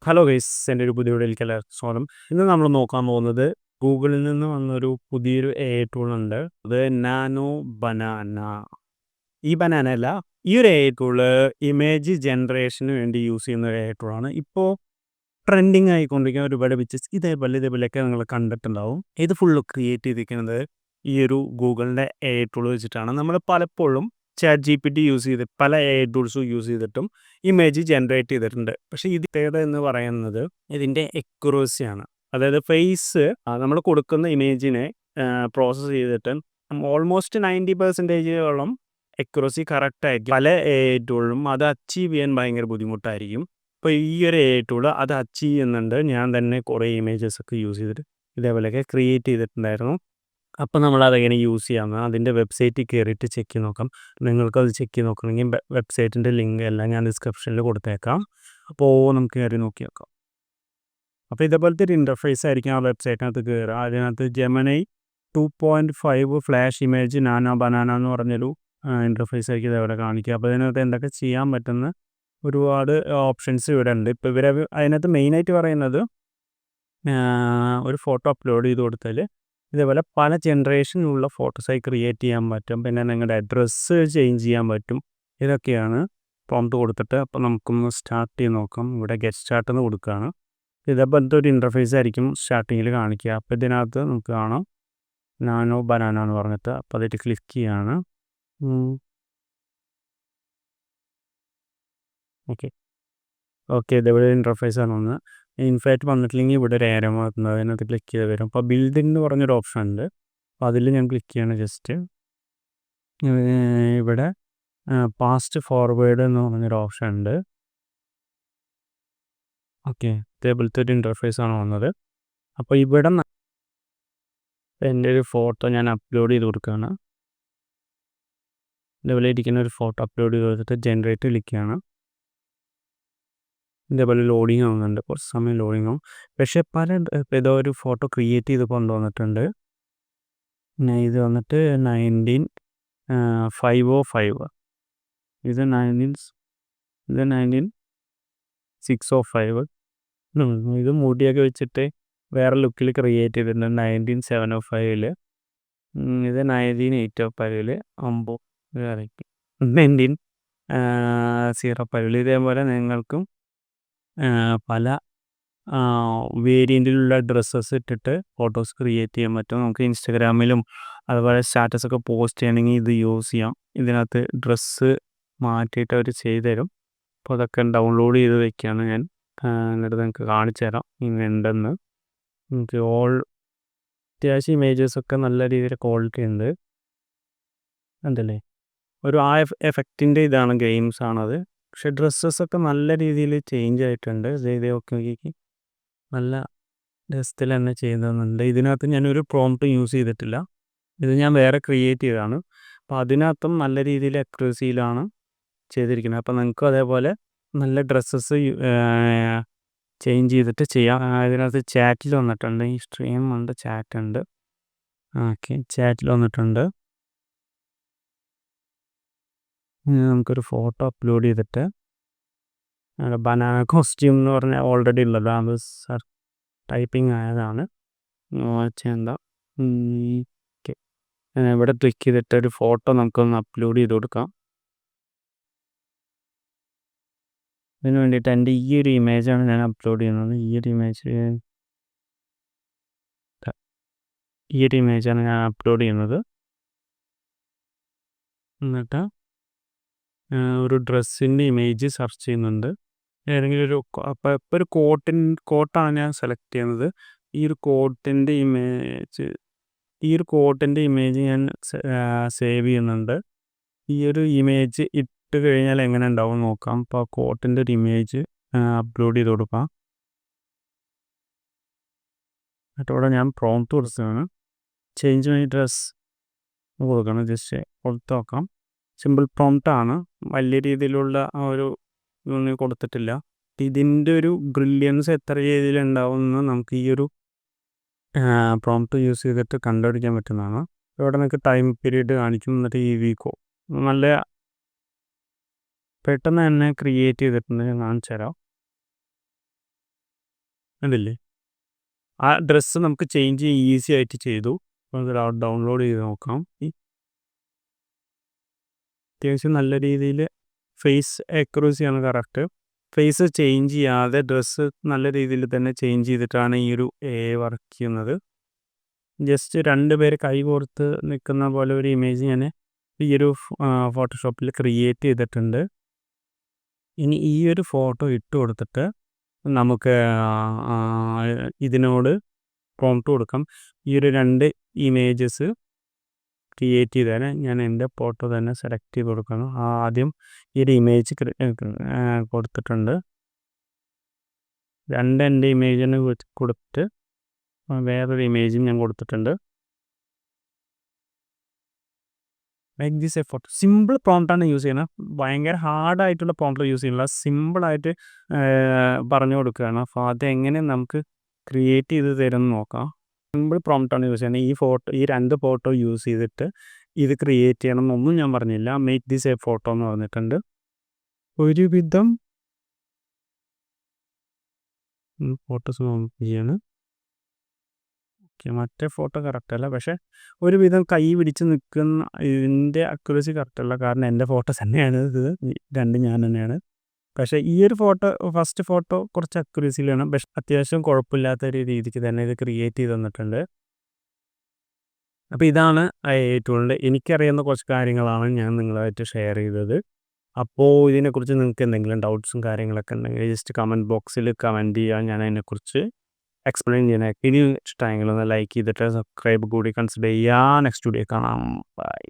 Hello guys, എൻ്റെ ഒരു പുതിയ വീഡിയോയിലേക്ക് എല്ലാവർക്കും സ്വാഗതം. ഇന്ന് നമ്മൾ നോക്കാൻ പോകുന്നത് ഗൂഗിളിൽ നിന്ന് വന്നൊരു പുതിയൊരു AI ടൂൾ ഉണ്ട്. അത് നാനോ ബനാന. ഈ ബനാന അല്ല, ഈ ഒരു AI ടൂള് ഇമേജ് ജനറേഷന് വേണ്ടി യൂസ് ചെയ്യുന്ന ഒരു AI ടൂളാണ്. ഇപ്പോൾ ട്രെൻഡിങ് ആയിക്കൊണ്ടിരിക്കുന്ന ഒരുപാട് പിക്ചേഴ്സ് ഇതേപോലെയൊക്കെ നിങ്ങൾ കണ്ടിട്ടുണ്ടാവും. ഇത് ഫുള്ള് ക്രിയേറ്റ് ചെയ്തിരിക്കുന്നത് ഈ ഒരു ഗൂഗിളിൻ്റെ AI ടൂൾ വെച്ചിട്ടാണ്. നമ്മൾ പലപ്പോഴും ChatGPT യൂസ് ചെയ്ത് പല AI ടൂൾസും യൂസ് ചെയ്തിട്ടും ഇമേജ് ജനറേറ്റ് ചെയ്തിട്ടുണ്ട്. പക്ഷേ ഇത് പ്രത്യേകത എന്ന് പറയുന്നത് ഇതിൻ്റെ എക്യുറസിയാണ്. അതായത് ഫേസ് നമ്മൾ കൊടുക്കുന്ന ഇമേജിനെ പ്രോസസ്സ് ചെയ്തിട്ട് ഓൾമോസ്റ്റ് 90% എക്യുറസി കറക്റ്റായിരിക്കും. പല AI ടൂളിലും അത് അച്ചീവ് ചെയ്യാൻ ഭയങ്കര ബുദ്ധിമുട്ടായിരിക്കും. ഇപ്പോൾ ഈ ഒരു AI ടൂള് അത് അച്ചീവ് ചെയ്യുന്നുണ്ട്. ഞാൻ തന്നെ കുറേ ഇമേജസൊക്കെ യൂസ് ചെയ്തിട്ട് ഇതേപോലെയൊക്കെ ക്രിയേറ്റ് ചെയ്തിട്ടുണ്ടായിരുന്നു. അപ്പോൾ നമ്മളതെങ്ങനെ യൂസ് ചെയ്യാമെന്ന് അതിൻ്റെ വെബ്സൈറ്റിൽ കയറിയിട്ട് ചെക്ക് ചെയ്ത് നോക്കാം. നിങ്ങൾക്കത് ചെക്ക് ചെയ്ത് നോക്കണമെങ്കിൽ വെബ്സൈറ്റിൻ്റെ ലിങ്ക് എല്ലാം ഞാൻ ഡിസ്ക്രിപ്ഷനിൽ കൊടുത്തേക്കാം. അപ്പോൾ നമുക്ക് കയറി നോക്കി നോക്കാം. അപ്പോൾ ഇതേപോലത്തെ ഒരു ഇൻ്റർഫേസ് ആയിരിക്കും ആ വെബ്സൈറ്റിനകത്ത് കയറുക. അതിനകത്ത് Gemini 2.5 flash image nano banana എന്ന് പറഞ്ഞൊരു ഇൻ്റർഫേസ് ആയിരിക്കും ഇതേപോലെ കാണിക്കുക. അപ്പോൾ ഇതിനകത്ത് എന്തൊക്കെ ചെയ്യാൻ പറ്റുന്ന ഒരുപാട് ഓപ്ഷൻസ് ഇവിടെ ഉണ്ട്. ഇപ്പോൾ അതിനകത്ത് മെയിനായിട്ട് പറയുന്നത് ഒരു ഫോട്ടോ അപ്ലോഡ് ചെയ്ത് കൊടുത്താൽ ഇതേപോലെ പല ജനറേഷനിലുള്ള ഫോട്ടോസായി ക്രിയേറ്റ് ചെയ്യാൻ പറ്റും. പിന്നെ നിങ്ങളുടെ അഡ്രസ്സ് ചേഞ്ച് ചെയ്യാൻ പറ്റും. ഇതൊക്കെയാണ് പ്രോംപ്റ്റ് കൊടുത്തിട്ട്. അപ്പോൾ നമുക്കൊന്ന് സ്റ്റാർട്ട് ചെയ്ത് നോക്കാം. ഇവിടെ ഗെറ്റ് സ്റ്റാർട്ട് എന്ന് കൊടുക്കുകയാണ്. ഇതേപോലത്തെ ഒരു ഇൻ്റർഫേസ് ആയിരിക്കും സ്റ്റാർട്ടിങ്ങിൽ കാണിക്കുക. അപ്പോൾ ഇതിനകത്ത് നമുക്ക് കാണാം നാനോ ബനാന എന്ന് പറഞ്ഞിട്ട്. അപ്പോൾ അതിൽ ക്ലിക്ക് ചെയ്യാണ്. ഓക്കെ ഇതേപോലെ ഇൻ്റർഫേസാണ് ഒന്ന്. ഇൻഫാക്റ്റ് വന്നിട്ടില്ലെങ്കിൽ ഇവിടെ ഒരു ഏരോ മാർക്കുണ്ട്, അതിനകത്ത് ക്ലിക്ക് ചെയ്ത് വരും. അപ്പോൾ ബിൽഡ് എന്ന് പറഞ്ഞൊരു ഓപ്ഷൻ ഉണ്ട്. അപ്പോൾ അതിൽ ഞാൻ ക്ലിക്ക് ചെയ്യാണ് ജസ്റ്റ്. ഇവിടെ പാസ്റ്റ് ഫോർവേഡ് എന്ന് പറഞ്ഞൊരു ഓപ്ഷൻ ഉണ്ട്. ഓക്കെ ഇതേപോലത്തെ ഒരു ഇൻ്റർഫേസാണ് വന്നത്. അപ്പോൾ ഇവിടെ എൻ്റെ ഒരു ഫോട്ടോ ഞാൻ അപ്ലോഡ് ചെയ്ത് കൊടുക്കുകയാണ്. ഇതേപോലെ ഇരിക്കുന്ന ഒരു ഫോട്ടോ അപ്ലോഡ് ചെയ്ത് കൊടുത്തിട്ട് ജനറേറ്റ് ക്ലിക്കാണ്. ഇതേപോലെ ലോഡിങ് ആവുന്നുണ്ട്, കുറച്ച് സമയം ലോഡിങ് ആവും. പക്ഷേ ഏതോ ഒരു ഫോട്ടോ ക്രിയേറ്റ് ചെയ്ത് കൊണ്ടുവന്നിട്ടുണ്ട്. ഇത് വന്നിട്ട് 19505, ഇത് 19605. ഇത് മുടിയൊക്കെ വെച്ചിട്ട് വേറെ ലുക്കിൽ ക്രിയേറ്റ് ചെയ്തിട്ടുണ്ട് 19705. ഇത് 19805 19005. ഇതേപോലെ നിങ്ങൾക്കും പല വേരിയൻറ്റിലുള്ള ഡ്രസ്സസ് ഇട്ടിട്ട് ഫോട്ടോസ് ക്രിയേറ്റ് ചെയ്യാൻ പറ്റും. നമുക്ക് ഇൻസ്റ്റഗ്രാമിലും അതുപോലെ സ്റ്റാറ്റസൊക്കെ പോസ്റ്റ് ചെയ്യണമെങ്കിൽ ഇത് യൂസ് ചെയ്യാം. ഇതിനകത്ത് ഡ്രസ്സ് മാറ്റിയിട്ട് അവർ ചെയ്തു തരും. അപ്പോൾ അതൊക്കെ ഡൗൺലോഡ് ചെയ്ത് വയ്ക്കുകയാണ് ഞാൻ. എന്നിട്ട് നിങ്ങൾക്ക് കാണിച്ചു തരാം ഇങ്ങനെ ഉണ്ടെന്ന്. നമുക്ക് അത്യാവശ്യം ഇമേജസൊക്കെ നല്ല രീതിയിൽ ക്വാളിറ്റി ഉണ്ട്. എന്തല്ലേ ഒരു എഫക്റ്റിൻ്റെ ഇതാണ്, ഗെയിംസ് ആണത്. പക്ഷെ ഡ്രസ്സസൊക്കെ നല്ല രീതിയിൽ ചേഞ്ച് ആയിട്ടുണ്ട്. ഇതൊക്കെ നോക്കി നല്ല രസത്തിൽ തന്നെ ചെയ്യുന്നുണ്ട്. ഇതിനകത്ത് ഞാനൊരു പ്രോംപ്റ്റ് യൂസ് ചെയ്തിട്ടില്ല. ഇത് ഞാൻ വേറെ ക്രിയേറ്റ് ചെയ്തതാണ്. അപ്പോൾ അതിനകത്തും നല്ല രീതിയിൽ അക്യൂറസിയിലാണ് ചെയ്തിരിക്കുന്നത്. അപ്പോൾ നിങ്ങൾക്കും അതേപോലെ നല്ല ഡ്രസ്സസ് ചേഞ്ച് ചെയ്തിട്ട് ചെയ്യാം. ഇതിനകത്ത് ചാറ്റിൽ വന്നിട്ടുണ്ട്, ഈ സ്ട്രീം ഉണ്ട്, ചാറ്റ് ഉണ്ട്. ഓക്കെ ചാറ്റിൽ വന്നിട്ടുണ്ട്. നമുക്കൊരു ഫോട്ടോ അപ്ലോഡ് ചെയ്തിട്ട് ബനാന കോസ്റ്റ്യൂം എന്ന് പറഞ്ഞാൽ ഓൾറെഡി ഉള്ളത്, അത് ടൈപ്പിംഗ് ആയതാണ്. എന്താ ഓക്കെ ഇവിടെ ക്ലിക്ക് ചെയ്തിട്ട് ഒരു ഫോട്ടോ നമുക്കൊന്ന് അപ്ലോഡ് ചെയ്ത് കൊടുക്കാം. അതിന് വേണ്ടിയിട്ട് എൻ്റെ ഈ ഒരു ഇമേജാണ് ഞാൻ അപ്ലോഡ് ചെയ്യുന്നത്. ഈ ഒരു ഇമേജാണ് ഞാൻ അപ്ലോഡ് ചെയ്യുന്നത്. എന്നിട്ട് ഒരു ഡ്രസ്സിൻ്റെ ഇമേജ് സെർച്ച് ചെയ്യുന്നുണ്ട്. ഏതെങ്കിലും ഒരു അപ്പോൾ ഇപ്പോൾ ഒരു കോട്ടാണ് ഞാൻ സെലക്ട് ചെയ്യുന്നത്. ഈ ഒരു കോട്ടിൻ്റെ ഇമേജ് ഞാൻ സേവ് ചെയ്യുന്നുണ്ട്. ഈ ഒരു ഇമേജ് ഇട്ട് കഴിഞ്ഞാൽ എങ്ങനെ ഉണ്ടാവും നോക്കാം. അപ്പോൾ ആ കോട്ടിൻ്റെ ഒരു ഇമേജ് അപ്ലോഡ് ചെയ്ത് കൊടുക്കാം. എന്നിട്ടവിടെ ഞാൻ പ്രോംപ്റ്റ് കൊടുത്തതാണ്, ചേഞ്ച് മൈ ഡ്രസ് കൊടുക്കണം. ജസ്റ്റ് കൊടുത്ത് നോക്കാം. സിമ്പിൾ പ്രോംപ്റ്റാണ്, വലിയ രീതിയിലുള്ള ആ ഒരു ഇതൊന്നും കൊടുത്തിട്ടില്ല. ഇതിൻ്റെ ഒരു ബ്രില്യൻസ് എത്ര രീതിയിലുണ്ടാവുമെന്ന് നമുക്ക് ഈ ഒരു പ്രോംപ്റ്റ് യൂസ് ചെയ്തിട്ട് കണ്ടുപിടിക്കാൻ പറ്റുന്നതാണ്. ഇവിടെ നിങ്ങൾക്ക് ടൈം പീരീഡ് കാണിക്കും. എന്നിട്ട് ഈ വീക്കോ നല്ല പെട്ടെന്ന് തന്നെ ക്രിയേറ്റ് ചെയ്തിട്ടുണ്ട്, ഞാൻ കാണിച്ചു തരാം. കണ്ടില്ലേ? ആ ഡ്രസ്സ് നമുക്ക് ചേഞ്ച് ഈസി ആയിട്ട് ചെയ്തു. അത് ഡൗൺലോഡ് ചെയ്ത് നോക്കാം. അത്യാവശ്യം നല്ല രീതിയിൽ ഫേസ് ആക്യുറസിയാണ് കറക്റ്റ്. ഫേസ് ചേഞ്ച് ചെയ്യാതെ ഡ്രസ്സ് നല്ല രീതിയിൽ തന്നെ ചേഞ്ച് ചെയ്തിട്ടാണ് ഈ ഒരു വർക്ക് ചെയ്യുന്നത്. ജസ്റ്റ് 2 പേര് കൈ കോർത്ത് നിൽക്കുന്ന പോലെ ഒരു ഇമേജ് ഞാൻ ഈ ഒരു ഫോട്ടോഷോപ്പിൽ ക്രിയേറ്റ് ചെയ്തിട്ടുണ്ട്. ഇനി ഈ ഒരു ഫോട്ടോ ഇട്ട് കൊടുത്തിട്ട് നമുക്ക് ഇതിനോട് പ്രോംപ്റ്റ് കൊടുക്കാം. ഈ ഒരു 2 ഇമേജസ് ക്രിയേറ്റ് ചെയ്താൽ ഞാൻ എൻ്റെ ഫോട്ടോ തന്നെ സെലക്ട് ചെയ്ത് കൊടുക്കണം. ആദ്യം ഈ ഒരു ഇമേജ് കൊടുത്തിട്ടുണ്ട്. 2 എൻ്റെ ഇമേജിന് കൊടുത്തിട്ട് വേറൊരു ഇമേജും ഞാൻ കൊടുത്തിട്ടുണ്ട്. Make this a photo. Simple പ്രോംപ്റ്റാണ് യൂസ് ചെയ്യുന്നത്. ഭയങ്കര ഹാർഡായിട്ടുള്ള പ്രോംപ്റ്റ് യൂസ് ചെയ്യുന്നില്ല. സിമ്പിളായിട്ട് പറഞ്ഞു കൊടുക്കുകയാണ്. അപ്പോൾ അതെങ്ങനെ നമുക്ക് ക്രിയേറ്റ് ചെയ്ത് തരുമെന്ന് നോക്കാം. സിമ്പിൾ പ്രോംപ്റ്റാണ് യൂസ് ചെയ്യുന്നത്. ഈ 2 ഫോട്ടോ യൂസ് ചെയ്തിട്ട് ഇത് ക്രിയേറ്റ് ചെയ്യണം എന്നൊന്നും ഞാൻ പറഞ്ഞില്ല. മേക്ക് ദിസ് എ ഫോട്ടോ എന്ന് പറഞ്ഞിട്ടുണ്ട്. ഒരുവിധം ഫോട്ടോസ് ചെയ്യാണ്. ഓക്കെ, മറ്റേ ഫോട്ടോ കറക്റ്റല്ല. പക്ഷേ ഒരുവിധം കൈ പിടിച്ച് നിൽക്കുന്ന ഇതിൻ്റെ അക്യുറസി കറക്റ്റല്ല. കാരണം എൻ്റെ ഫോട്ടോസ് തന്നെയാണ് ഇത്. 2 ഞാൻ തന്നെയാണ്. പക്ഷേ ഈ ഒരു ഫസ്റ്റ് ഫോട്ടോ കുറച്ച് അക്യുറസിയിലാണ്. പക്ഷേ അത്യാവശ്യം കുഴപ്പമില്ലാത്ത ഒരു രീതിക്ക് തന്നെ ഇത് ക്രിയേറ്റ് ചെയ്ത് തന്നിട്ടുണ്ട്. അപ്പോൾ ഇതാണ് ടൂളിൻ്റെ എനിക്കറിയുന്ന കുറച്ച് കാര്യങ്ങളാണ് ഞാൻ നിങ്ങളുമായിട്ട് ഷെയർ ചെയ്തത്. അപ്പോൾ ഇതിനെക്കുറിച്ച് നിങ്ങൾക്ക് എന്തെങ്കിലും ഡൗട്ട്സും കാര്യങ്ങളൊക്കെ ഉണ്ടെങ്കിൽ ജസ്റ്റ് കമൻറ്റ് ബോക്സിൽ കമൻറ്റ് ചെയ്യുക. ഞാൻ അതിനെക്കുറിച്ച് എക്സ്പ്ലെയിൻ ചെയ്യാനായിട്ട്. ഇനി ഇഷ്ടമായെങ്കിൽ ഒന്ന് ലൈക്ക് ചെയ്തിട്ട് സബ്സ്ക്രൈബ് കൂടി കൺസിഡർ ചെയ്യുക. നെക്സ്റ്റ് വീഡിയോ കാണാം. ബൈ.